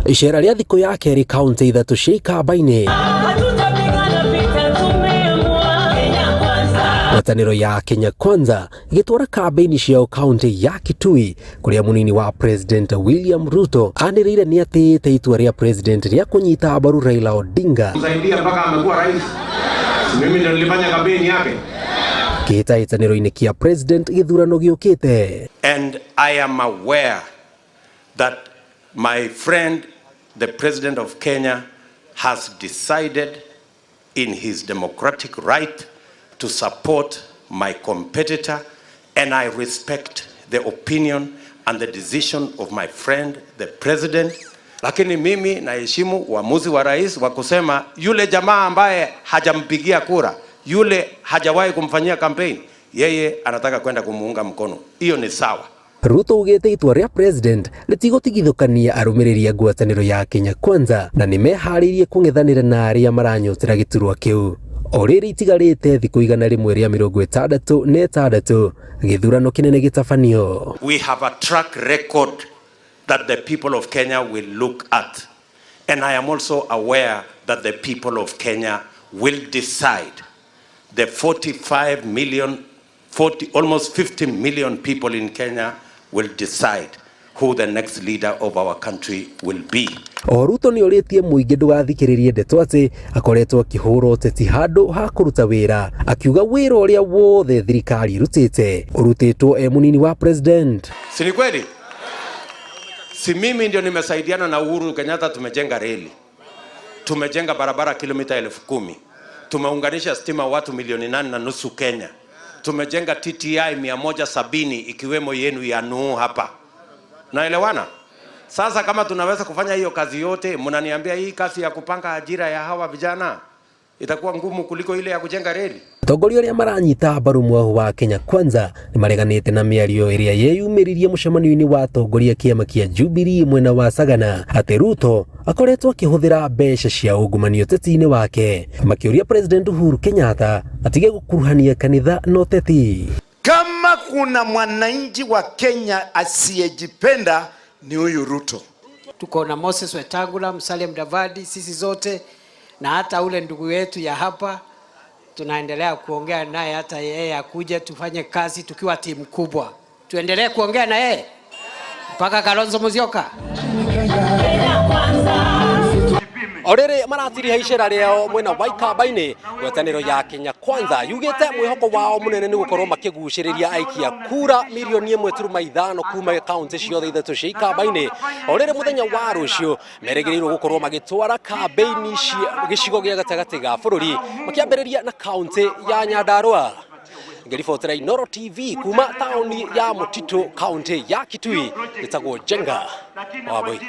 Icera rĩa thikũ ya kerĩ kaunti ithatu cia Ikamba-inĩ. Ngwatanĩro ya Kenya Kwanza igĩtwara kambĩini ciao kaunti ya Kitui kũrĩa munini wa President William Ruto anĩrĩire nĩ atĩĩte itua rĩa President rĩa kũnyita mbaru Raila Odinga. Msaidia mpaka amekuwa rais. Mimi ndio nilifanya kampeni yake. Kĩhĩtahĩtanĩro-inĩ kĩa President gĩthurano gĩũkĩte. And I am aware that my friend the President of Kenya has decided in his democratic right to support my competitor, and I respect the opinion and the decision of my friend the President. Lakini mimi naheshimu uamuzi wa rais wa kusema yule jamaa ambaye hajampigia kura, yule hajawahi kumfanyia campaign, yeye anataka kwenda kumuunga mkono. Hiyo ni sawa. Ruto ugĩte itua rĩa President rĩtigũtigithũkania arũmĩrĩri a ngwatanĩro ya Kenya Kwanza na nĩmeharĩirie kũng'ethanĩra na arĩa maranyotera gĩturwa kĩu. O rĩrĩ itigarĩte thikũ igana rĩmwe rĩa 66 gĩthurano kĩnene gĩtabanio. We have a track record that the people of Kenya will look at, and I am also aware that the people of Kenya will decide. The 45 million, almost 50 million people in Kenya will decide who the next leader of our country will be. O Ruto nĩ orĩtie mũingĩ ndũgathikĩrĩrie ndeto atĩ akoretwo akĩhũra ũteti handũ ha kũruta wĩra, akiuga wĩra ũrĩa wothe thirikari ĩrutĩte ũrutĩtwo munini wa President. Si ni kweli? Si mimi ndio nimesaidiana na Uhuru Kenyatta, tumejenga reli, tumejenga barabara kilomita 10,000, tumeunganisha stima watu 8.5 Kenya, tumejenga TTI 170 ikiwemo yenu ya Nuhu hapa. Naelewana? Sasa kama tunaweza kufanya hiyo kazi yote, mnaniambia hii kazi ya kupanga ajira ya hawa vijana itakuwa ngumu kuliko ile ya kujenga reli? Atongoria arĩa maranyita mbaru mwahu wa Kenya Kwanza nĩ mareganĩte na mĩario ĩrĩa yeyumĩririe mũcemanio-inĩ wa atongoria kĩama kĩa Jubilee mwena wa Sagana atĩ Ruto akoretwo akĩhũthĩra mbeca cia ungumania ũteti-inĩ wake, makĩũria President Uhuru Kenyatta atige gũkuruhania kanitha na ũteti. Kama kuna mwananchi wa Kenya asiyejipenda ni huyu Ruto. Tuko na Moses Wetangula, Musalia Mudavadi, sisi zote na hata ule ndugu yetu ya hapa tunaendelea kuongea naye, hata yeye akuje tufanye kazi tukiwa timu kubwa. Tuendelee kuongea na yeye mpaka Kalonzo Musyoka. Orere maratiri icera rĩao mwena wa Ikamba-inĩ, ngwatanĩro ya Kenya Kwanza yugĩte mwĩhoko wao mũnene nĩ gũkorwo makĩgucĩrĩria aikia kura milioni 1.5 kuma kaunti ciothe ithatu cia Ikamba-inĩ. Orere mũthenya wa rũciũ merĩgĩrĩirwo gũkorwo magĩtwara kambĩini cia gĩcigo gĩa gatagatĩ ga bũrũri makĩambĩrĩria na kaunti ya Nyandarua. Ngĩribotera Inooro TV kuma taũni ya Mutito kaunti ya Kitui, gĩtagwo Jenga Wambui.